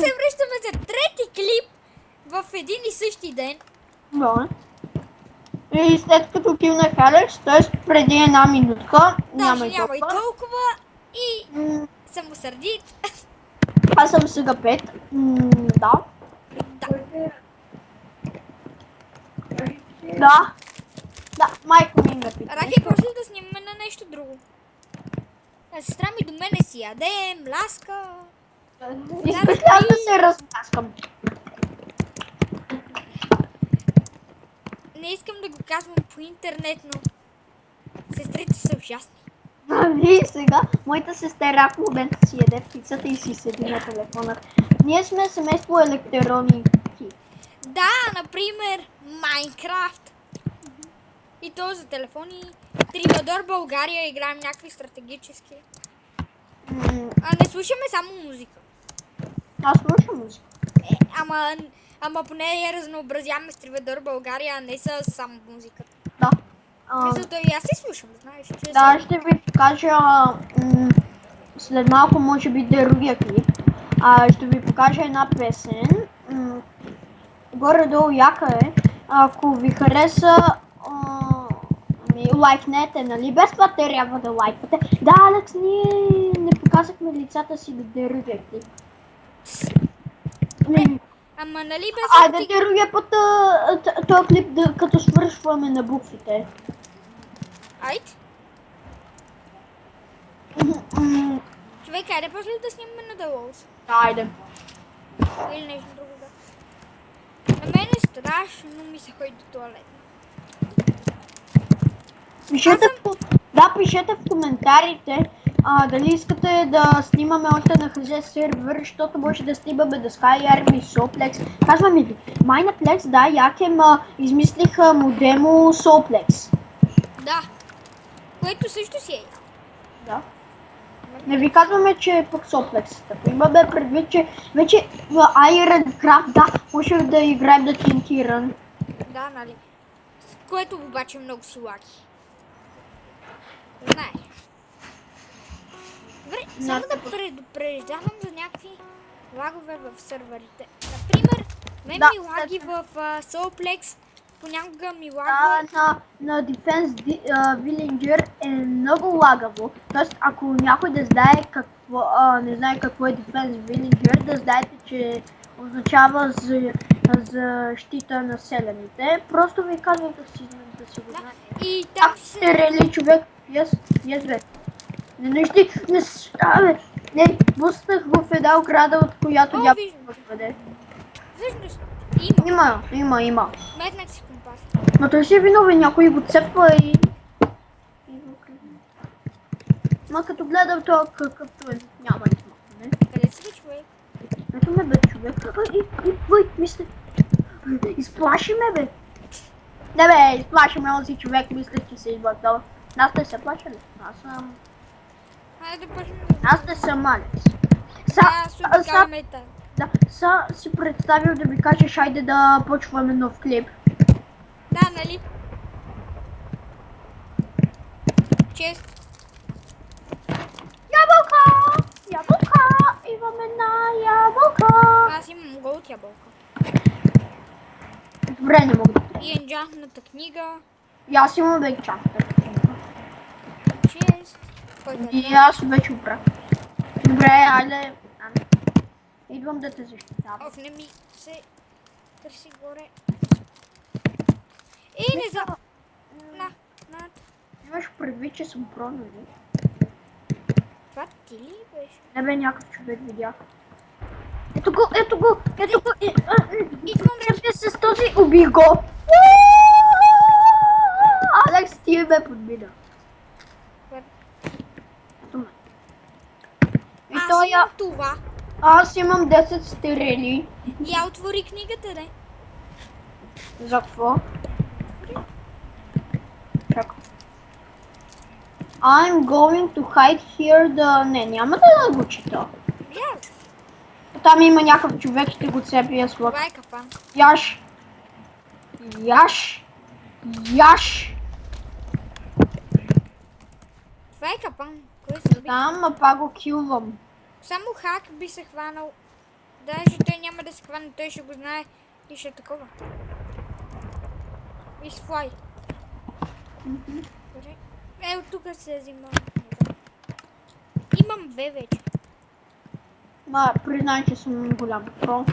се връщаме за трети клип в един и същи ден. Да. И след като килнах Алекс, т.е. преди една минутка, Даже няма и толкова и съм му сърдит. Аз съм сега 5. Да. Да. Да. Да, майко ми ме пита. Раки, после да снимаме на нещо друго. А сестра ми до мене си яде, мляска. Искаш ли аз да се размаскам? Не искам да го казвам по интернет, но сестрите са ужасни. Нали сега, моята сестра в момента си яде пицата и си седи на телефона. Ние сме семейство електроники. Да, например, Майнкрафт. И то за телефони. Тривадор България играем някакви стратегически. А не слушаме само музика. Аз слушам музика. Ама поне я разнообразяваме с Тривадор България, а не с само музиката. Да. Мисля, да и аз си слушам, знаеш, че Да, ще ви покажа след малко може би другия клип. Ще ви покажа една песен. Горе-долу яка е. Ако ви хареса, лайкнете, нали? Без това трябва да лайквате. Да, Алекс, ние не показахме лицата си до другия клип. Ама нали без... Айде другия път този клип, като свършваме на буквите. Айде. Човек, айде после да снимаме на The Walls. Айде. Или нещо друго, да. На мен е страшно ми се ходи до туалет. Пишете в коментарите дали искате да снимаме още на HZ сервер, защото може да снимаме да SkyArmy, Soplex. Казвам ли, Mineplex, да, Якем измислиха му демо Soplex. Да, което също си е. Да. Не ви казваме, че е пък Soplex. Имаме предвид, че вече в Ironcraft, да, може да играем да TNT Run. Да, нали. Което обаче много си лаги. Знаеш. Добре, само да предупреждавам за някакви лагове в сървърите. Например, мен ми лаги в Soulplex, понякога ми лаги... На Defense Villager е много лагаво. Тоест, ако някой да знае не знае какво е Defense Villager, да знаете, че означава защита на селените. Просто ви казвам да си го знаете. И там се... рели човек. Yes, бе. Не, пуснах в една ограда, от която няма да бъде. Всъщност, Има. Метнах си компас. Но той си е виновен, някой го цепва и... Ма като гледам това какъвто е, няма измахне. Къде си бе, човек? Ето ме бе, човек. Мисля... Изплаши ме, бе. Не бе, изплаши ме онзи човек, мисля, че се изблъкнал. Аз не се плаша ли? Аз съм... Аз не съм Алекс. Са си представил да ми кажеш, айде да почваме нов клип. Да, нали? Чест. Ябълка! Имам една ябълка! Аз имам голд ябълка. Добре, не мога да. И енджантната книга. И аз имам енджантната книга. Чест. И аз вече опрах. Добре, айде. Идвам да те защитавам. Не ми се търси горе. Не за... Имаш предвид, че съм про, нали? Това ти ли беше? Не бе, някакъв човек видях. Ето го! Идвам с този, уби го! Алекс, ти ме подмина. Аз имам това. Аз имам 10 стерели. Я отвори книгата, да. За какво? Чакай. I'm going to hide here the... Не, няма да го чета. Там има някакъв човек, ще го цепи я слъг. Това е капан. Яш! Това е капан. Кой се заби? Там, па го килвам. Само хак би се хванал. Даже той няма да се хване, той ще го знае и ще е такова. Виж флай. Добре. От тук се взимам. Имам две вече. Ма, признай, че съм голям про.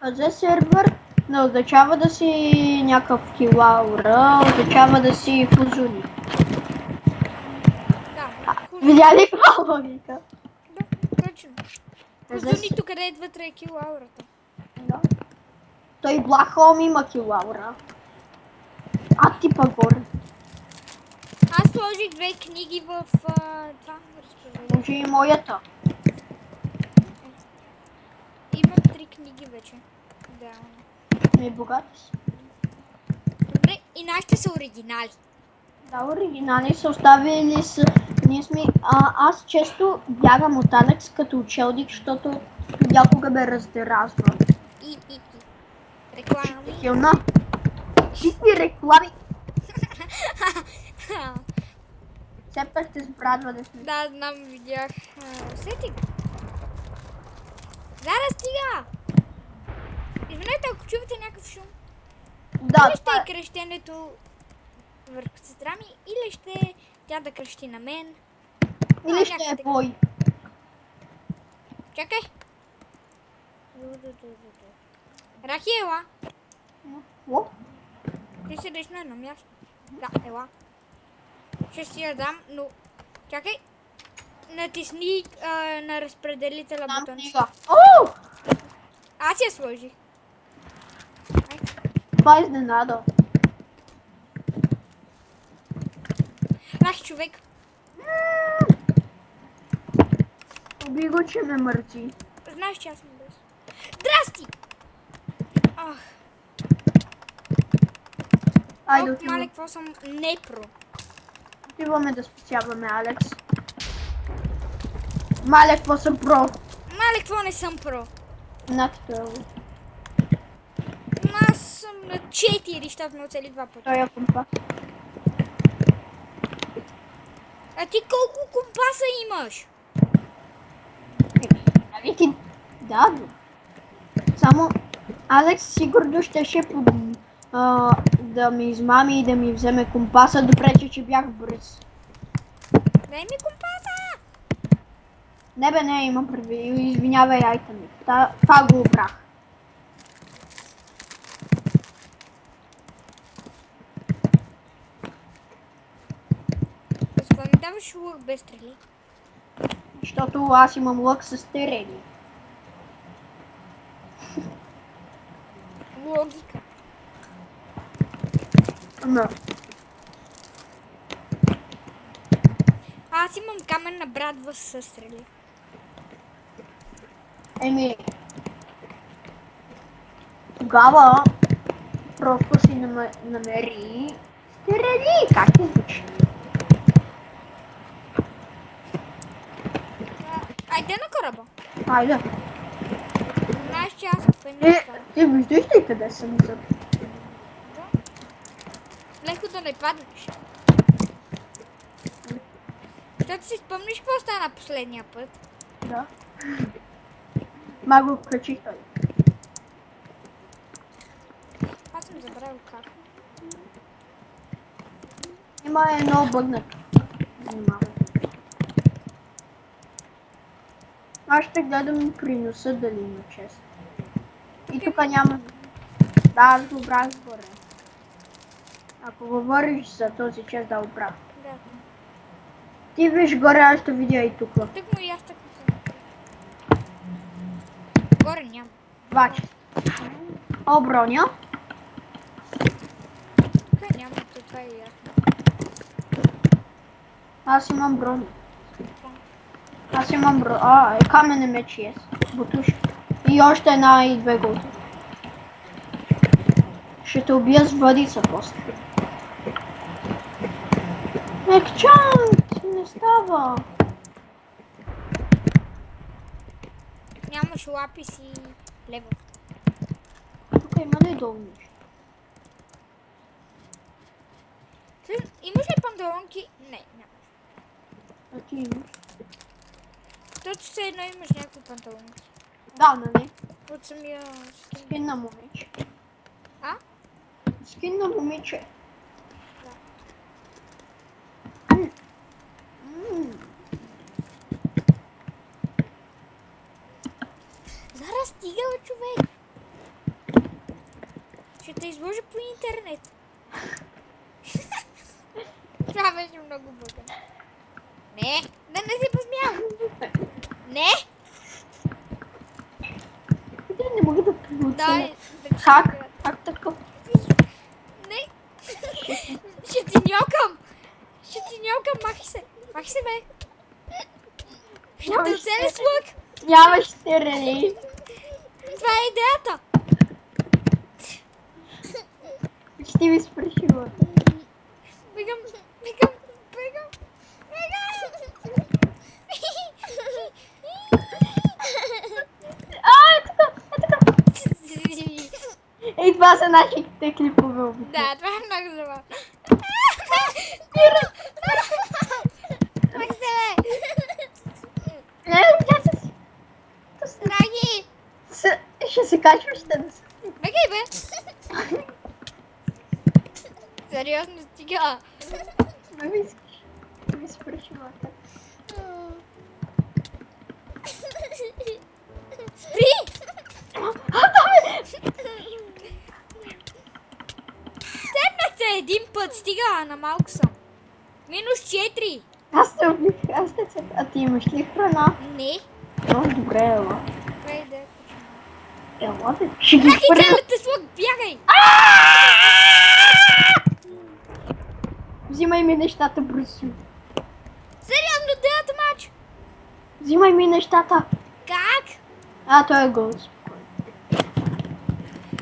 За сервер не означава да си някакъв килаура, означава да си фузуни. Да, Видя ли каква логика? да, точно. Хузунито къде е вътре е килаурата. Да. Той Блахом има килаура. А ти па горе. Аз сложих две книги в това разпределение. Може и моята. Имам 3 книги вече. Да. Не богати си. Добре, и нашите са оригинали. Да, оригинали са оставили с... Ние сме... аз често бягам от Алекс като учелник, защото някога ме раздеразва. И. Реклами. Хилна. Ти реклами. Все пак ще се радва да сме. Да, знам, видях. Сетих. Зара, стига! Извинете, ако чувате някакъв шум. Да, Или ще това е крещенето върху сестра ми, или ще е тя да крещи на мен. Или ще е бой. Чакай. Рахила, О, ти седиш на едно място. Да, ела. Ще си я дам, но... Чакай. Натисни на разпределителя там бутон. стига. О! Аз я сложих. Това е изненада. Наш човек. Уби го, че ме мързи. Знаеш, че аз съм без. Здрасти! Ах, Айде, мале, какво съм непро. отиваме да спасяваме Алекс. Мале, какво съм про? Мале, какво не съм про. Над това. Аз съм на 4, защото ме оцели 2 пъти. Той е компас. А ти колко компаса имаш? Нали ти? Да, бе. Само Алекс сигурно щеше да ми измами и да ми вземе компаса, допрече, че бях бърз. Дай ми компаса! Не бе, не, имам предвид. Извинявай, айтъми. Това го обрах. Защо ми даваш лук без стрели? Защото аз имам лък с терени. Логика. No. Аз имам каменна брадва с стрели. Еми, тогава просто си намери стерели. Как ти звучи? Айде на кораба. Айде. Знаеш, че аз съм в едно. Ти виждаш ли къде съм зад? Леко да не паднеш. Защото си спомниш какво стана последния път? Да. Ма го качих той. Аз съм забравил как. Има едно бъгнато. Внимавай. Аз ще гледам приноса дали има чест. И тук няма... Да, аз го брах горе. Ако говориш за този чест, да го брах. Да. Ти виж горе, аз ще видя и тук. Тък му и аз така съм. Горе няма. Два честа. О, броня. Тук няма, то това е ясно. Аз имам броня. Какво? Аз имам броня. Каменен меч е. Бутушка. И още една и две голди. Ще те убия с въдица после. Екчант! Не става. Нямаш лапис и лево. Тук има ли долу нещо? Имаш ли панталонки? Не, нямаш. А ти имаш. Точно все едно имаш някакви панталонки. Да, нали? От самия скин. Скин на момиче. А? Скин на момиче. Да. Зара, стига, бе, човек. Ще те изложа по интернет. Това беше много бъган. Не, да не се посмявам. Не, Не мога да получа. дай. Как такъв? Не. Ще ти ньокам. Махи се, бе. Ще те оцеля с лък. Нямаш стерени. Това е идеята. Почти ми спрашила. Бегам. Е така. Ей, това са нашите клипове. обичай. Да, това е много забавно. Махи се, бе. Не, тя се... Драги. Ще се качваш да се... Бегай, бе. Сериозно, стига. Ме ми искаш. Ми спрашила. Спри! Седнахте един път, стига, на малко съм. -4. Аз те облих, аз те цепя. А ти имаш ли храна? Не. О, добре, ела. Това е идея. Ела, бе. Ще ги Бягай, спра. цялата слуг, бягай! Взимай ми нещата, бързо. Сериозно, деята мач! Взимай ми нещата. Как? А, той е гол.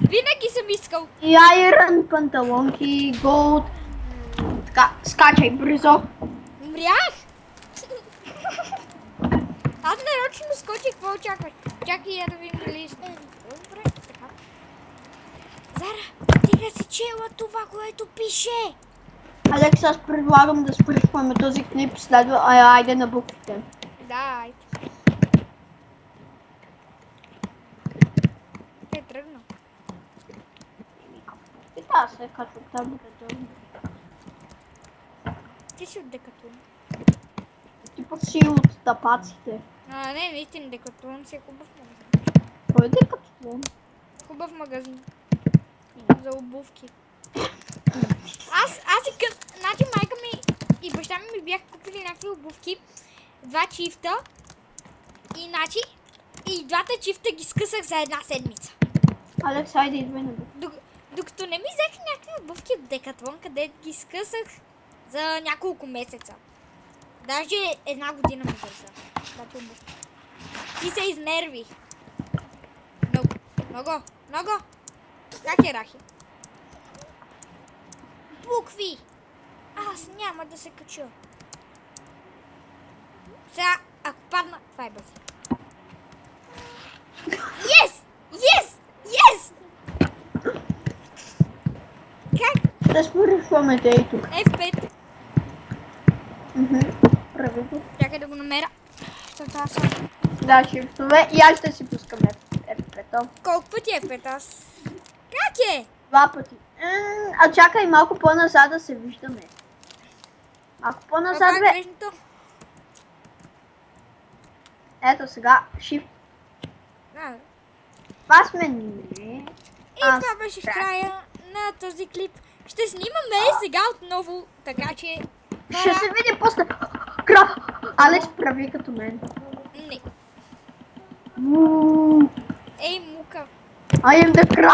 Винаги съм искал. И айрон, панталонки, голд. Така, скачай бързо. Умрях! Аз нарочно скочих, какво очакваш? Чакай я да видим дали искам. Добре, така. Зара, стига си чела това, което пише. Алекс, аз предлагам да спръшваме този клип следва. Айде на буквите. Да, айде. Те тръгна. И да, се качва там. Ти си от Декатлон. Ти пък си от тапаците. Не, наистина Декатлон си е хубав магазин. Кой е декатлон? Хубав магазин. За обувки. Значи майка ми и баща ми бяха купили някакви обувки. 2 чифта. И двата чифта ги скъсах за една седмица. Алекс, айде идвай на буквите. Докато не ми взех някакви обувки от Декатлон, къде ги скъсах за няколко месеца. Даже 1 година ми държа. Двата обувки. И се изнервих. Много. Как е, Рахи? Букви! Аз няма да се кача. Сега, ако падна, това е базик. Yes! Как? Да спръшваме те и тук. F5. Прави го. Чакай да го намеря. Защото аз съм... Да, шифтове. И аз ще си пускам F5. Колко пъти е F5 аз? Как е? 2 пъти. А чакай малко по-назад да се виждаме. Малко по-назад, Как бе. грешното? Ето сега. Shift. А, Това сме ние. И това беше края на този клип. Ще снимаме сега отново, така че... Ще се види после. Крав. Алекс, прави като мен. Не. Ей, мука. I am the crab.